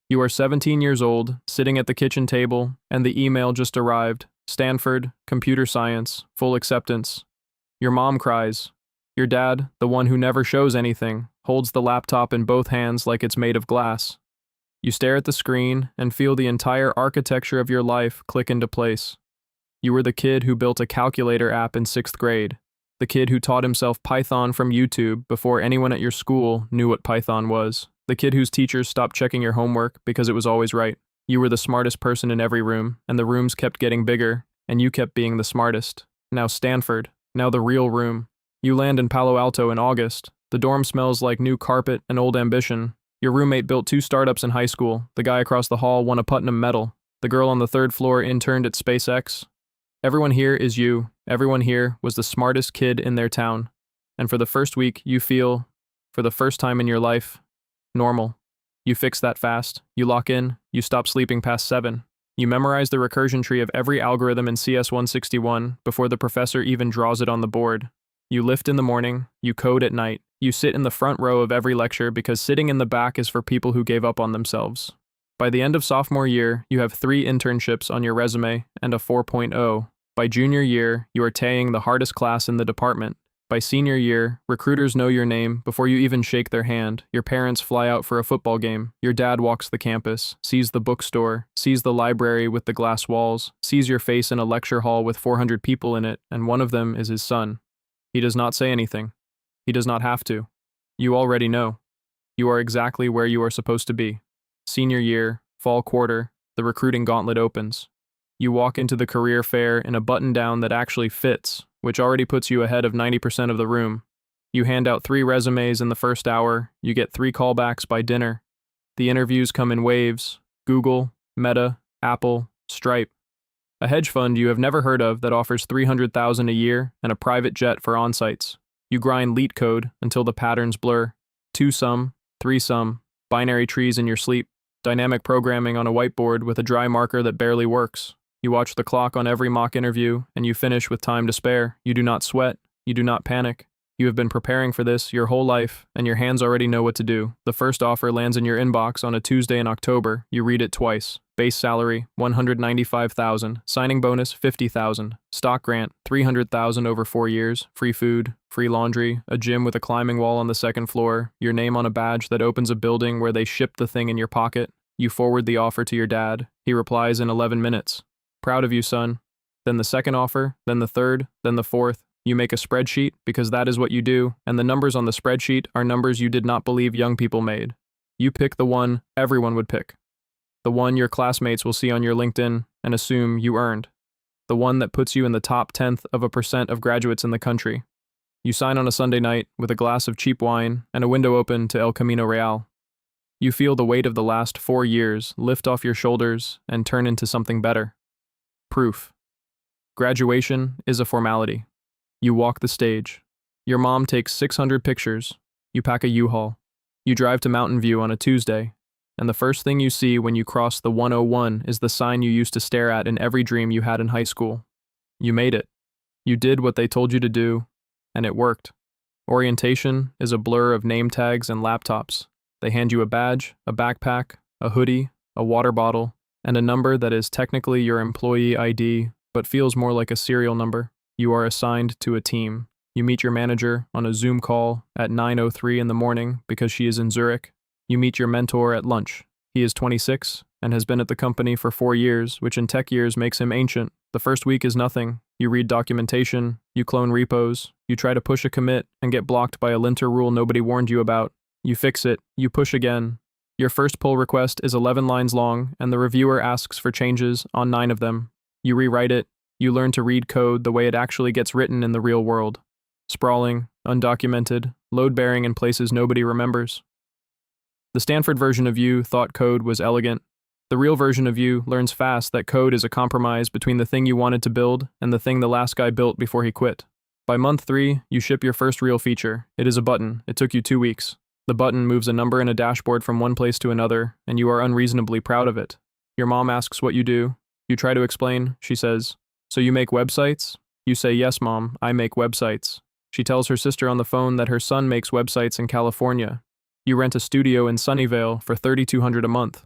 You are 17 years old, sitting at the kitchen table, and the email just arrived. Stanford, computer science, full acceptance. Your mom cries. Your dad, the one who never shows anything, holds the laptop in both hands like it's made of glass. You stare at the screen and feel the entire architecture of your life click into place. You were the kid who built a calculator app in 6th grade, the kid who taught himself Python from YouTube before anyone at your school knew what Python was, the kid whose teachers stopped checking your homework because it was always right. You were the smartest person in every room, and the rooms kept getting bigger, and you kept being the smartest. Now Stanford, now the real room. You land in Palo Alto in August. The dorm smells like new carpet and old ambition. Your roommate built 2 startups in high school. The guy across the hall won a Putnam medal. The girl on the 3rd floor interned at SpaceX. Everyone here is you. Everyone here was the smartest kid in their town. And for the first week, you feel, for the first time in your life, normal. You fix that fast. You lock in. You stop sleeping past 7. You memorize the recursion tree of every algorithm in CS 161 before the professor even draws it on the board. You lift in the morning. You code at night. You sit in the front row of every lecture because sitting in the back is for people who gave up on themselves. By the end of sophomore year, you have 3 internships on your resume and a 4.0. By junior year, you are TAing the hardest class in the department. By senior year, recruiters know your name before you even shake their hand. Your parents fly out for a football game. Your dad walks the campus, sees the bookstore, sees the library with the glass walls, sees your face in a lecture hall with 400 people in it, and one of them is his son. He does not say anything. He does not have to. You already know. You are exactly where you are supposed to be. Senior year, fall quarter, the recruiting gauntlet opens. You walk into the career fair in a button-down that actually fits, which already puts you ahead of 90% of the room. You hand out 3 resumes in the first hour, you get 3 callbacks by dinner. The interviews come in waves: Google, Meta, Apple, Stripe. A hedge fund you have never heard of that offers $300,000 a year and a private jet for on-sites. You grind leet code until the patterns blur. 2-sum, 3-sum, binary trees in your sleep. Dynamic programming on a whiteboard with a dry marker that barely works. You watch the clock on every mock interview, and you finish with time to spare. You do not sweat. You do not panic. You have been preparing for this your whole life, and your hands already know what to do. The first offer lands in your inbox on a Tuesday in October. You read it twice. Base salary, $195,000. Signing bonus, $50,000. Stock grant, $300,000 over 4 years. Free food, free laundry, a gym with a climbing wall on the 2nd floor, your name on a badge that opens a building where they ship the thing in your pocket. You forward the offer to your dad. He replies in 11 minutes. Proud of you, son. Then the 2nd offer, then the 3rd, then the 4th. You make a spreadsheet because that is what you do, and the numbers on the spreadsheet are numbers you did not believe young people made. You pick the one everyone would pick. The one your classmates will see on your LinkedIn and assume you earned. The one that puts you in the top 0.1% of graduates in the country. You sign on a Sunday night with a glass of cheap wine and a window open to El Camino Real. You feel the weight of the last 4 years lift off your shoulders and turn into something better. Proof. Graduation is a formality. You walk the stage. Your mom takes 600 pictures. You pack a U-Haul. You drive to Mountain View on a Tuesday, and the first thing you see when you cross the 101 is the sign you used to stare at in every dream you had in high school. You made it. You did what they told you to do, and it worked. Orientation is a blur of name tags and laptops. They hand you a badge, a backpack, a hoodie, a water bottle, and a number that is technically your employee ID, but feels more like a serial number. You are assigned to a team. You meet your manager on a Zoom call at 9:03 in the morning because she is in Zurich. You meet your mentor at lunch. He is 26 and has been at the company for 4 years, which in tech years makes him ancient. The first week is nothing. You read documentation, you clone repos, you try to push a commit and get blocked by a linter rule nobody warned you about. You fix it, you push again. Your first pull request is 11 lines long, and the reviewer asks for changes on 9 of them. You rewrite it. You learn to read code the way it actually gets written in the real world. Sprawling, undocumented, load-bearing in places nobody remembers. The Stanford version of you thought code was elegant. The real version of you learns fast that code is a compromise between the thing you wanted to build and the thing the last guy built before he quit. By month 3, you ship your first real feature. It is a button. It took you 2 weeks. The button moves a number in a dashboard from one place to another, and you are unreasonably proud of it. Your mom asks what you do. You try to explain. She says, "So you make websites?" You say, "Yes, Mom, I make websites." She tells her sister on the phone that her son makes websites in California. You rent a studio in Sunnyvale for $3,200 a month.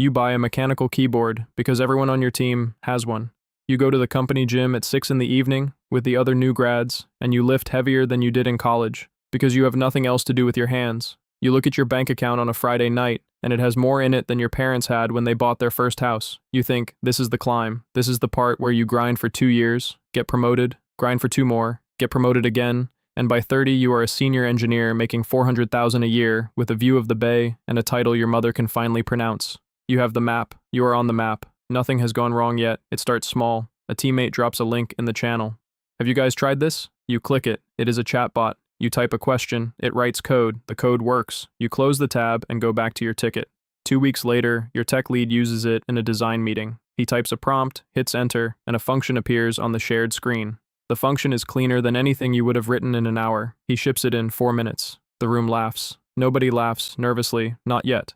You buy a mechanical keyboard because everyone on your team has one. You go to the company gym at 6 in the evening with the other new grads, and you lift heavier than you did in college because you have nothing else to do with your hands. You look at your bank account on a Friday night, and it has more in it than your parents had when they bought their first house. You think, this is the climb. This is the part where you grind for 2 years, get promoted, grind for 2 more, get promoted again, and by 30 you are a senior engineer making $400,000 a year with a view of the bay and a title your mother can finally pronounce. You have the map. You are on the map. Nothing has gone wrong yet. It starts small. A teammate drops a link in the channel. Have you guys tried this? You click it. It is a chatbot. You type a question. It writes code. The code works. You close the tab and go back to your ticket. 2 weeks later, your tech lead uses it in a design meeting. He types a prompt, hits enter, and a function appears on the shared screen. The function is cleaner than anything you would have written in an hour. He ships it in 4 minutes. The room laughs. Nobody laughs, nervously, not yet.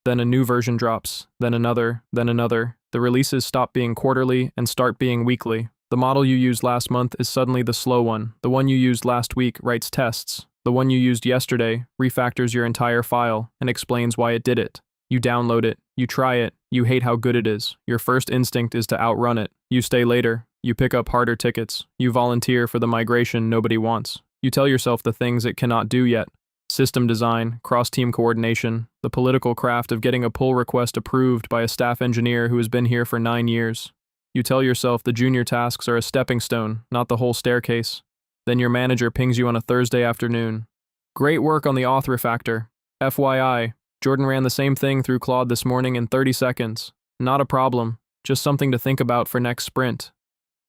Then a new version drops, then another, then another. The releases stop being quarterly and start being weekly. The model you used last month is suddenly the slow one. The one you used last week writes tests. The one you used yesterday refactors your entire file and explains why it did it. You download it, you try it, you hate how good it is. Your first instinct is to outrun it. You stay later, you pick up harder tickets, you volunteer for the migration nobody wants. You tell yourself the things it cannot do yet. System design, cross-team coordination, the political craft of getting a pull request approved by a staff engineer who has been here for 9 years. You tell yourself the junior tasks are a stepping stone, not the whole staircase. Then your manager pings you on a Thursday afternoon. Great work on the auth refactor. FYI, Jordan ran the same thing through Claude this morning in 30 seconds. Not a problem, just something to think about for next sprint.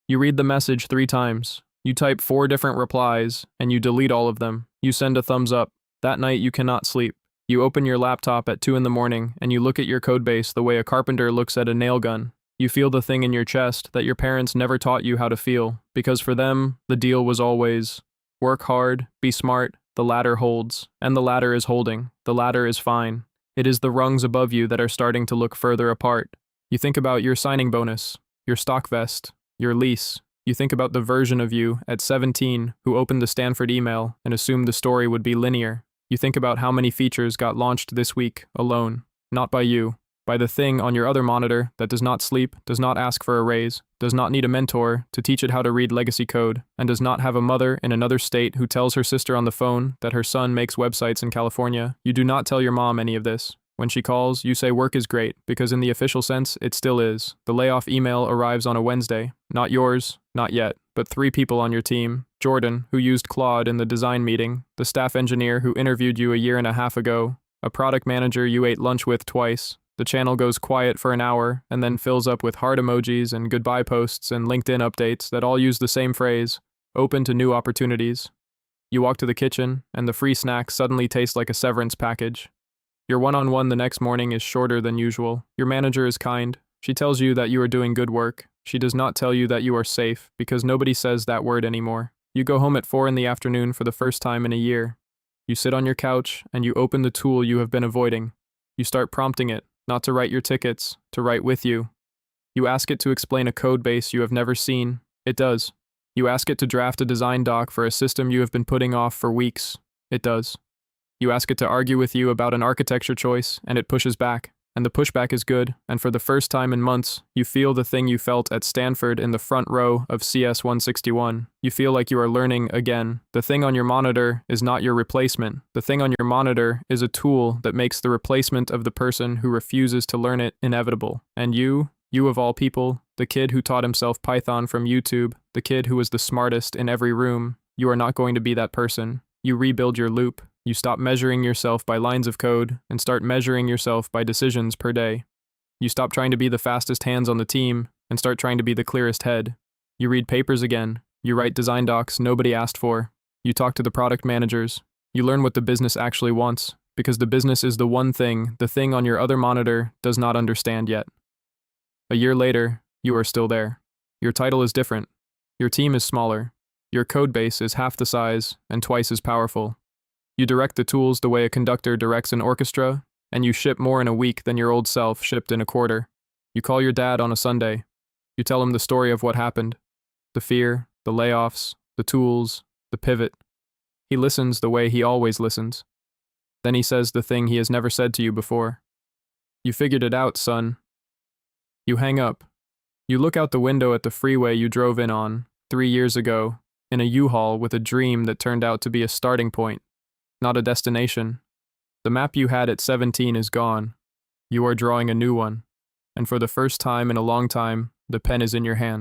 You read the message 3 times. You type 4 different replies, and you delete all of them. You send a thumbs up. That night you cannot sleep. You open your laptop at 2 in the morning, and you look at your codebase the way a carpenter looks at a nail gun. You feel the thing in your chest that your parents never taught you how to feel, because for them, the deal was always, work hard, be smart, the ladder holds, and the ladder is holding, the ladder is fine. It is the rungs above you that are starting to look further apart. You think about your signing bonus, your stock vest, your lease. You think about the version of you at 17 who opened the Stanford email and assumed the story would be linear. You think about how many features got launched this week alone, not by you, by the thing on your other monitor that does not sleep, does not ask for a raise, does not need a mentor to teach it how to read legacy code, and does not have a mother in another state who tells her sister on the phone that her son makes websites in California. You do not tell your mom any of this. When she calls, you say work is great, because in the official sense, it still is. The layoff email arrives on a Wednesday. Not yours, not yet, but 3 people on your team. Jordan, who used Claude in the design meeting, the staff engineer who interviewed you a year and a half ago, a product manager you ate lunch with twice. The channel goes quiet for an hour and then fills up with heart emojis and goodbye posts and LinkedIn updates that all use the same phrase, open to new opportunities. You walk to the kitchen, and the free snacks suddenly taste like a severance package. Your one-on-one the next morning is shorter than usual. Your manager is kind. She tells you that you are doing good work. She does not tell you that you are safe, because nobody says that word anymore. You go home at 4 in the afternoon for the first time in a year. You sit on your couch, and you open the tool you have been avoiding. You start prompting it, not to write your tickets, to write with you. You ask it to explain a code base you have never seen. It does. You ask it to draft a design doc for a system you have been putting off for weeks. It does. You ask it to argue with you about an architecture choice, and it pushes back. And the pushback is good, and for the first time in months, you feel the thing you felt at Stanford in the front row of CS 161. You feel like you are learning again. The thing on your monitor is not your replacement. The thing on your monitor is a tool that makes the replacement of the person who refuses to learn it inevitable. And you of all people, the kid who taught himself Python from YouTube, the kid who was the smartest in every room, you are not going to be that person. You rebuild your loop. You stop measuring yourself by lines of code and start measuring yourself by decisions per day. You stop trying to be the fastest hands on the team and start trying to be the clearest head. You read papers again. You write design docs nobody asked for. You talk to the product managers. You learn what the business actually wants, because the business is the one thing the thing on your other monitor does not understand yet. A year later, you are still there. Your title is different. Your team is smaller. Your code base is half the size and twice as powerful. You direct the tools the way a conductor directs an orchestra, and you ship more in a week than your old self shipped in a quarter. You call your dad on a Sunday. You tell him the story of what happened. The fear, the layoffs, the tools, the pivot. He listens the way he always listens. Then he says the thing he has never said to you before. You figured it out, son. You hang up. You look out the window at the freeway you drove in on 3 years ago, in a U-Haul with a dream that turned out to be a starting point, not a destination. The map you had at 17 is gone. You are drawing a new one, and for the first time in a long time, the pen is in your hand.